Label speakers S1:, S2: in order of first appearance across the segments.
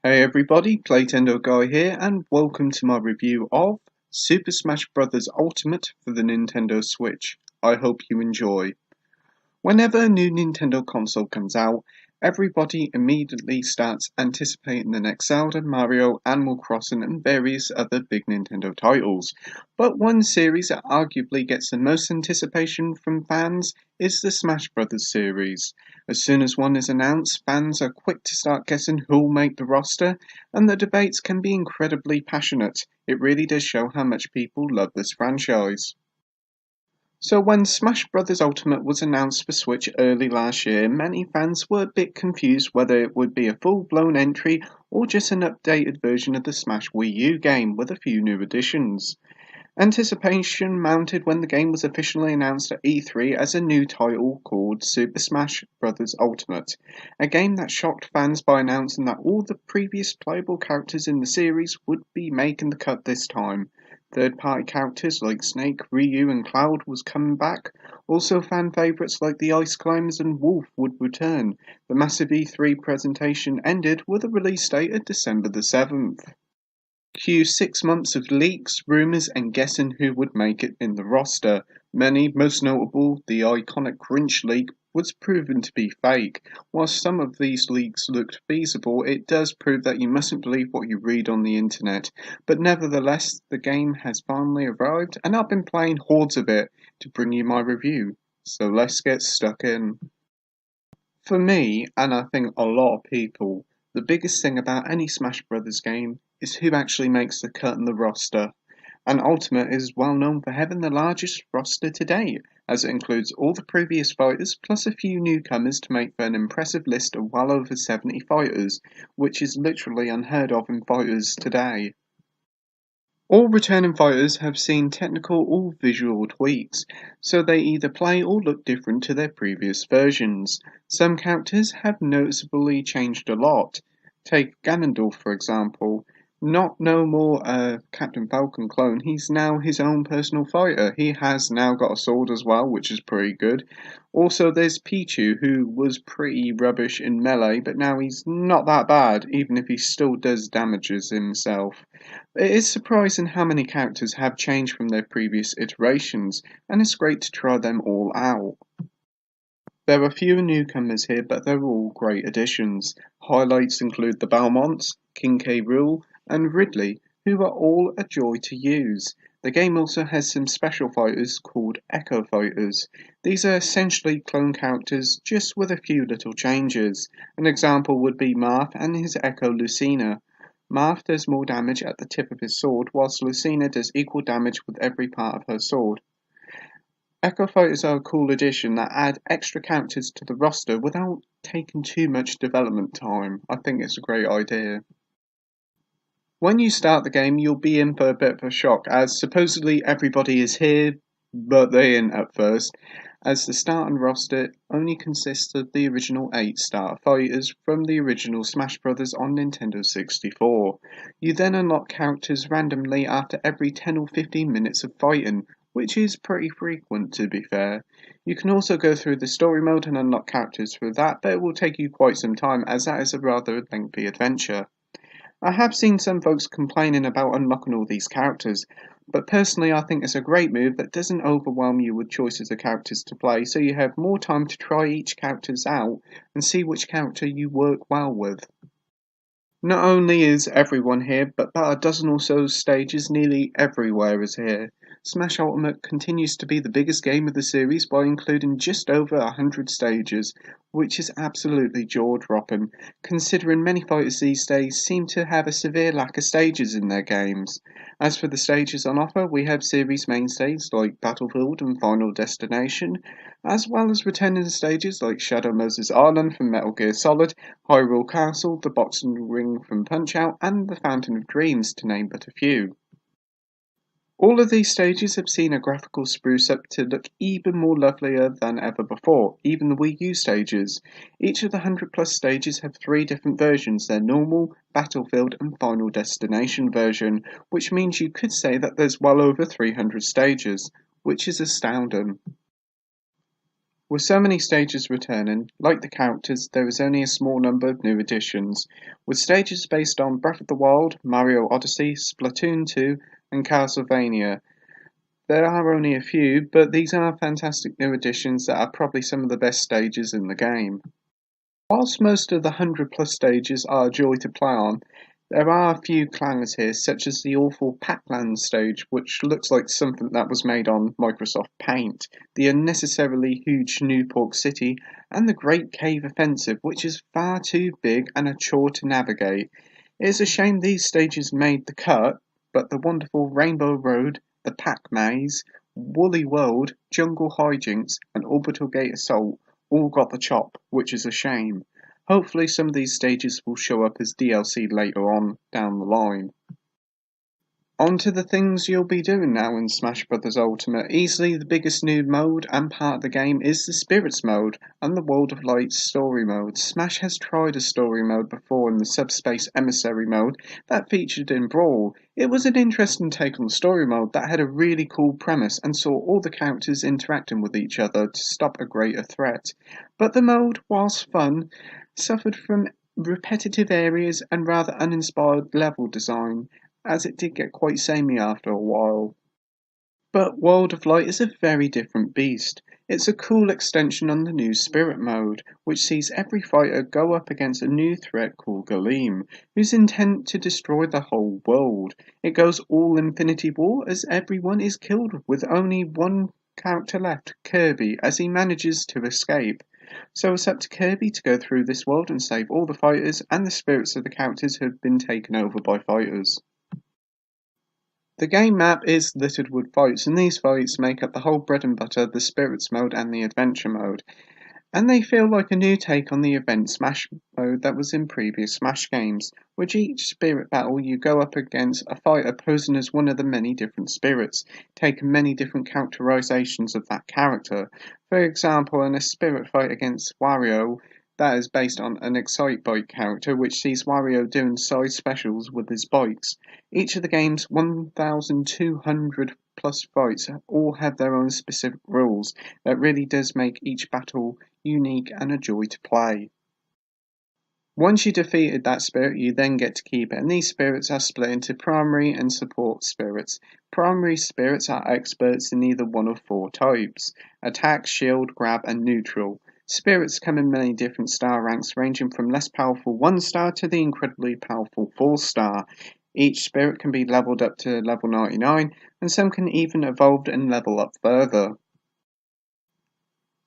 S1: Hey everybody, Playtendoguy here, and welcome to my review of Super Smash Bros. Ultimate for the Nintendo Switch. I hope you enjoy. Whenever a new Nintendo console comes out, everybody immediately starts anticipating the next Zelda, Mario, Animal Crossing, and various other big Nintendo titles. But one series that arguably gets the most anticipation from fans is the Smash Bros. Series. As soon as one is announced, fans are quick to start guessing who'll make the roster, and the debates can be incredibly passionate. It really does show how much people love this franchise. So when Smash Bros. Ultimate was announced for Switch early last year, many fans were a bit confused whether it would be a full-blown entry or just an updated version of the Smash Wii U game with a few new additions. Anticipation mounted when the game was officially announced at E3 as a new title called Super Smash Bros. Ultimate, a game that shocked fans by announcing that all the previous playable characters in the series would be making the cut this time. Third-party characters like Snake, Ryu and Cloud was coming back. Also fan favourites like the Ice Climbers and Wolf would return. The massive E3 presentation ended with a release date of December the 7th. Cue 6 months of leaks, rumours and guessing who would make it in the roster. Many, most notable, the iconic Grinch leak, was proven to be fake. While some of these leaks looked feasible, it does prove that you mustn't believe what you read on the internet. But nevertheless, the game has finally arrived, and I've been playing hordes of it to bring you my review. So let's get stuck in. For me, and I think a lot of people, the biggest thing about any Smash Bros. Game is who actually makes the cut in the roster. And Ultimate is well known for having the largest roster to date, as it includes all the previous fighters plus a few newcomers to make for an impressive list of well over 70 fighters, which is literally unheard of in fighters today. All returning fighters have seen technical or visual tweaks, so they either play or look different to their previous versions. Some characters have noticeably changed a lot. Take Ganondorf for example. Not no more a Captain Falcon clone, he's now his own personal fighter. He has now got a sword as well, which is pretty good. Also there's Pichu, who was pretty rubbish in Melee, but now he's not that bad, even if he still does damages himself. It is surprising how many characters have changed from their previous iterations, and it's great to try them all out. There are fewer newcomers here, but they're all great additions. Highlights include the Belmonts, King K. Rool, and Ridley, who are all a joy to use. The game also has some special fighters called Echo Fighters. These are essentially clone characters, just with a few little changes. An example would be Marth and his Echo Lucina. Marth does more damage at the tip of his sword, whilst Lucina does equal damage with every part of her sword. Echo Fighters are a cool addition that add extra characters to the roster without taking too much development time. I think it's a great idea. When you start the game, you'll be in for a bit of a shock, as supposedly everybody is here, but they ain't at first, as the starting roster only consists of the original 8 starter fighters from the original Smash Bros. On Nintendo 64. You then unlock characters randomly after every 10 or 15 minutes of fighting, which is pretty frequent to be fair. You can also go through the story mode and unlock characters for that, but it will take you quite some time as that is a rather lengthy adventure. I have seen some folks complaining about unlocking all these characters, but personally I think it's a great move that doesn't overwhelm you with choices of characters to play, so you have more time to try each characters out and see which character you work well with. Not only is everyone here, but about a dozen or so stages nearly everywhere is here. Smash Ultimate continues to be the biggest game of the series by including just over 100 stages, which is absolutely jaw-dropping, considering many fighters these days seem to have a severe lack of stages in their games. As for the stages on offer, we have series mainstays like Battlefield and Final Destination, as well as returning stages like Shadow Moses Island from Metal Gear Solid, Hyrule Castle, the Boxing Ring from Punch-Out, and the Fountain of Dreams, to name but a few. All of these stages have seen a graphical spruce up to look even more lovelier than ever before, even the Wii U stages. Each of the 100 plus stages have 3 different versions, their normal, Battlefield and Final Destination version, which means you could say that there's well over 300 stages, which is astounding. With so many stages returning, like the characters, there is only a small number of new additions, with stages based on Breath of the Wild, Mario Odyssey, Splatoon 2, and Castlevania. There are only a few, but these are fantastic new additions that are probably some of the best stages in the game. Whilst most of the 100+ stages are a joy to play on, there are a few clangers here, such as the awful Pac-Land stage, which looks like something that was made on Microsoft Paint, the unnecessarily huge Newport City, and the Great Cave Offensive, which is far too big and a chore to navigate. It is a shame these stages made the cut, but the wonderful Rainbow Road, the Pac Maze, Woolly World, Jungle Hijinks, and Orbital Gate Assault all got the chop, which is a shame. Hopefully some of these stages will show up as DLC later on down the line. On to the things you'll be doing now in Smash Bros. Ultimate. Easily the biggest new mode and part of the game is the Spirits mode and the World of Light story mode. Smash has tried a story mode before in the Subspace Emissary mode that featured in Brawl. It was an interesting take on the story mode that had a really cool premise and saw all the characters interacting with each other to stop a greater threat. But the mode, whilst fun, suffered from repetitive areas and rather uninspired level design, as it did get quite samey after a while. But World of Light is a very different beast. It's a cool extension on the new Spirit mode, which sees every fighter go up against a new threat called Galeem, whose intent to destroy the whole world. It goes all Infinity War as everyone is killed with only one character left, Kirby, as he manages to escape. So it's up to Kirby to go through this world and save all the fighters and the spirits of the characters who have been taken over by fighters. The game map is littered with fights, and these fights make up the whole bread and butter, the Spirits mode and the Adventure mode. And they feel like a new take on the Event Smash mode that was in previous Smash games. With each spirit battle you go up against a fighter posing as one of the many different spirits, taking many different characterizations of that character. For example, in a spirit fight against Wario, that is based on an Excite Bike character, which sees Wario doing side specials with his bikes. Each of the game's 1,200+ fights all have their own specific rules that really does make each battle unique and a joy to play. Once you defeated that spirit, you then get to keep it, and these spirits are split into primary and support spirits. Primary spirits are experts in either one of 4 types: attack, shield, grab, and neutral. Spirits come in many different star ranks, ranging from less powerful 1 star to the incredibly powerful 4 star. Each spirit can be leveled up to level 99, and some can even evolve and level up further.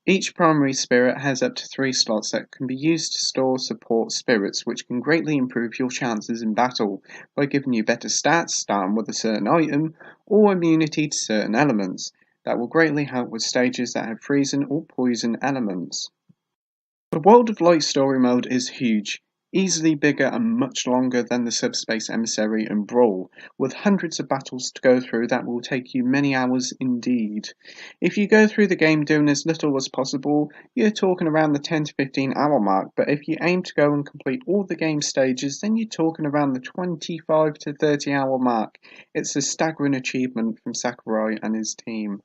S1: Each primary spirit has up to 3 slots that can be used to store support spirits, which can greatly improve your chances in battle by giving you better stats, starting with a certain item, or immunity to certain elements. That will greatly help with stages that have freezing or poison elements. The World of Light story mode is huge, easily bigger and much longer than the Subspace Emissary and Brawl, with hundreds of battles to go through that will take you many hours indeed. If you go through the game doing as little as possible, you're talking around the 10 to 15 hour mark, but if you aim to go and complete all the game stages, then you're talking around the 25 to 30 hour mark. It's a staggering achievement from Sakurai and his team.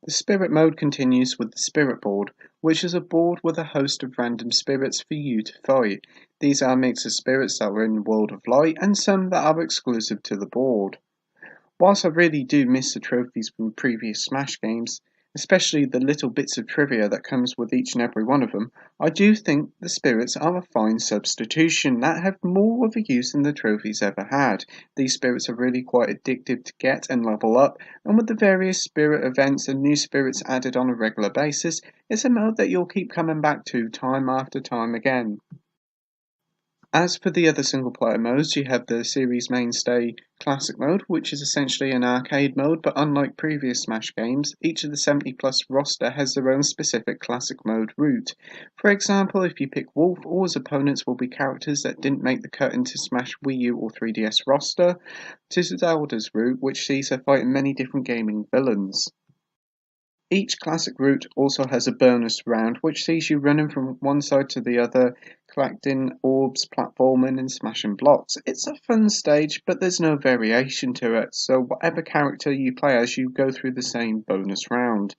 S1: The Spirit mode continues with the Spirit board, which is a board with a host of random spirits for you to fight. These are a mix of spirits that are in World of Light and some that are exclusive to the board. Whilst I really do miss the trophies from previous Smash games, especially the little bits of trivia that comes with each and every one of them, I do think the spirits are a fine substitution that have more of a use than the trophies ever had. These spirits are really quite addictive to get and level up, and with the various spirit events and new spirits added on a regular basis, it's a mode that you'll keep coming back to time after time again. As for the other single player modes, you have the series mainstay Classic mode, which is essentially an arcade mode, but unlike previous Smash games, each of the 70+ roster has their own specific Classic mode route. For example, if you pick Wolf, all his opponents will be characters that didn't make the cut into Smash Wii U or 3DS roster, to Zelda's route, which sees her fighting many different gaming villains. Each classic route also has a bonus round, which sees you running from one side to the other, collecting orbs, platforming and smashing blocks. It's a fun stage, but there's no variation to it, so whatever character you play as, you go through the same bonus round.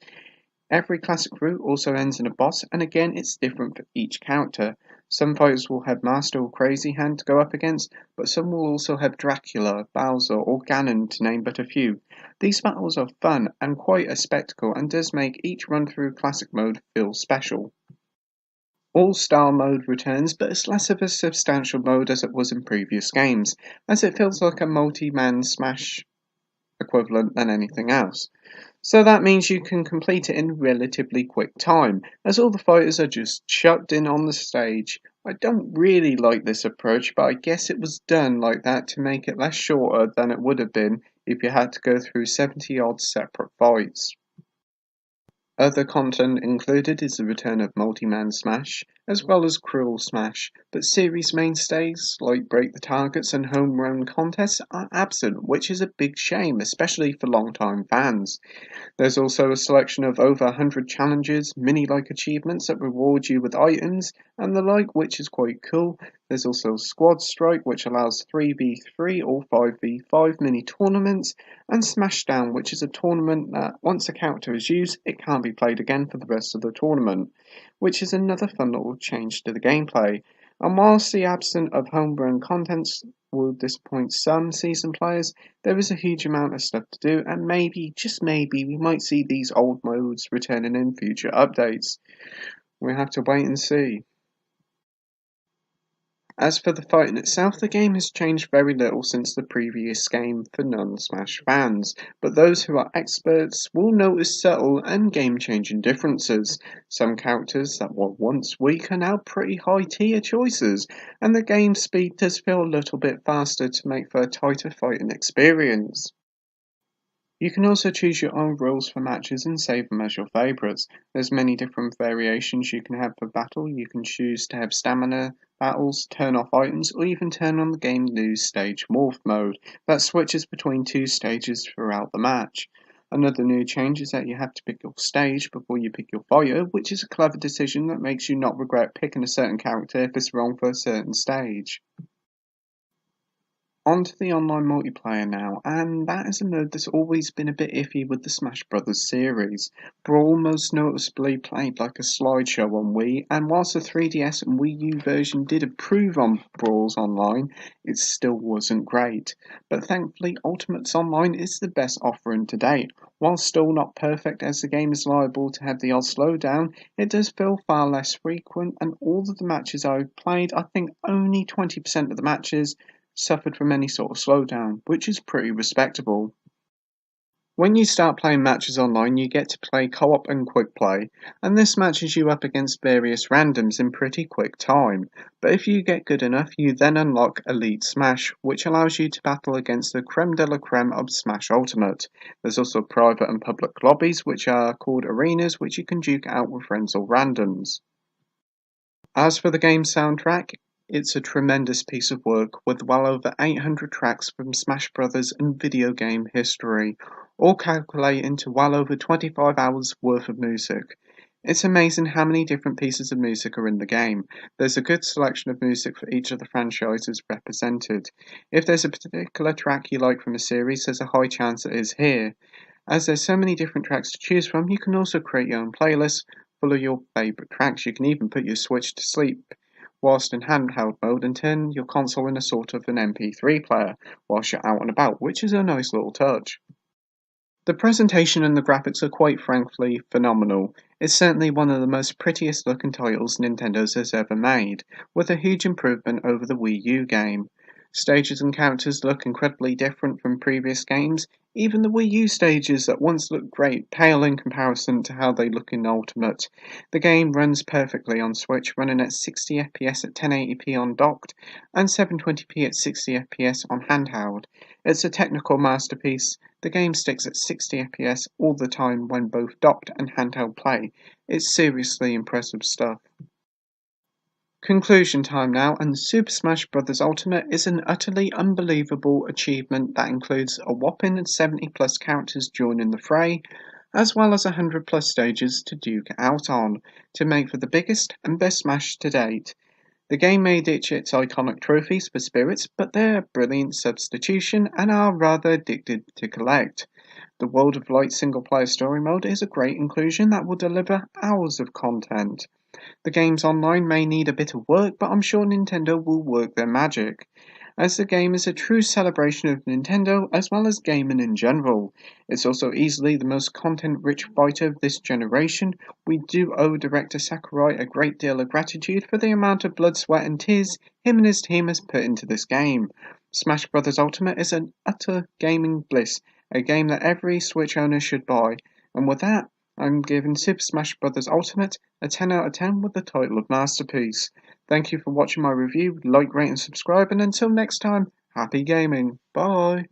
S1: Every classic route also ends in a boss, and again it's different for each character. Some fighters will have Master or Crazy Hand to go up against, but some will also have Dracula, Bowser, or Ganon, to name but a few. These battles are fun and quite a spectacle, and does make each run through classic mode feel special. All-Star mode returns, but it's less of a substantial mode as it was in previous games, as it feels like a multi-man smash equivalent than anything else. So that means you can complete it in relatively quick time, as all the fighters are just chucked in on the stage. I don't really like this approach, but I guess it was done like that to make it less shorter than it would have been if you had to go through 70 odd separate fights. Other content included is the return of Multi-Man Smash, as well as Cruel Smash, but series mainstays like Break the Targets and Home Run contests are absent, which is a big shame, especially for long-time fans. There's also a selection of over 100 challenges, mini-like achievements that reward you with items, and the like, which is quite cool. There's also Squad Strike, which allows 3v3 or 5v5 mini tournaments, and Smashdown, which is a tournament that once a character is used, it can't be played again for the rest of the tournament, which is another fun little change to the gameplay. And whilst the absence of homegrown contents will disappoint some seasoned players, there is a huge amount of stuff to do, and maybe, just maybe, we might see these old modes returning in future updates. We'll have to wait and see. As for the fighting itself, the game has changed very little since the previous game for non-Smash fans, but those who are experts will notice subtle and game-changing differences. Some characters that were once weak are now pretty high-tier choices, and the game speed does feel a little bit faster to make for a tighter fighting experience. You can also choose your own rules for matches and save them as your favourites. There's many different variations you can have for battle. You can choose to have stamina battles, turn off items, or even turn on the game lose stage morph mode that switches between two stages throughout the match. Another new change is that you have to pick your stage before you pick your fighter, which is a clever decision that makes you not regret picking a certain character if it's wrong for a certain stage. On to the online multiplayer now, and that is a mode that's always been a bit iffy with the Smash Brothers series. Brawl most noticeably played like a slideshow on Wii, and whilst the 3DS and Wii U version did improve on Brawls Online, it still wasn't great. But thankfully, Ultimates Online is the best offering to date. While still not perfect as the game is liable to have the odd slowdown, it does feel far less frequent, and all of the matches I've played, I think only 20% of the matches suffered from any sort of slowdown, which is pretty respectable. When you start playing matches online, you get to play co-op and quick play, and this matches you up against various randoms in pretty quick time. But if you get good enough, you then unlock Elite Smash, which allows you to battle against the creme de la creme of Smash Ultimate. There's also private and public lobbies, which are called arenas, which you can duke out with friends or randoms. As for the game's soundtrack, it's a tremendous piece of work with well over 800 tracks from Smash Brothers and video game history, all calculating to well over 25 hours worth of music. It's amazing how many different pieces of music are in the game. There's a good selection of music for each of the franchises represented. If there's a particular track you like from a series, there's a high chance it is here. As there's so many different tracks to choose from, you can also create your own playlist full of your favourite tracks. You can even put your Switch to sleep whilst in handheld mode and turn your console in a sort of an MP3 player whilst you're out and about, which is a nice little touch. The presentation and the graphics are quite frankly phenomenal. It's certainly one of the most prettiest looking titles Nintendo's has ever made, with a huge improvement over the Wii U game. Stages and characters look incredibly different from previous games. Even the Wii U stages that once looked great pale in comparison to how they look in Ultimate. The game runs perfectly on Switch, running at 60 FPS at 1080p on docked and 720p at 60 FPS on handheld. It's a technical masterpiece. The game sticks at 60 FPS all the time when both docked and handheld play. It's seriously impressive stuff. Conclusion time now, and Super Smash Bros. Ultimate is an utterly unbelievable achievement that includes a whopping 70 plus characters joining the fray, as well as 100 plus stages to duke out on, to make for the biggest and best Smash to date. The game may ditch its iconic trophies for spirits, but they're a brilliant substitution and are rather addictive to collect. The World of Light single-player story mode is a great inclusion that will deliver hours of content. The games online may need a bit of work, but I'm sure Nintendo will work their magic, as the game is a true celebration of Nintendo as well as gaming in general. It's also easily the most content-rich fighter of this generation. We do owe director Sakurai a great deal of gratitude for the amount of blood, sweat and tears him and his team has put into this game. Smash Bros. Ultimate is an utter gaming bliss, a game that every Switch owner should buy. And with that, I'm giving Super Smash Bros. Ultimate a 10 out of 10 with the title of Masterpiece. Thank you for watching my review, like, rate and subscribe, and until next time, happy gaming, bye!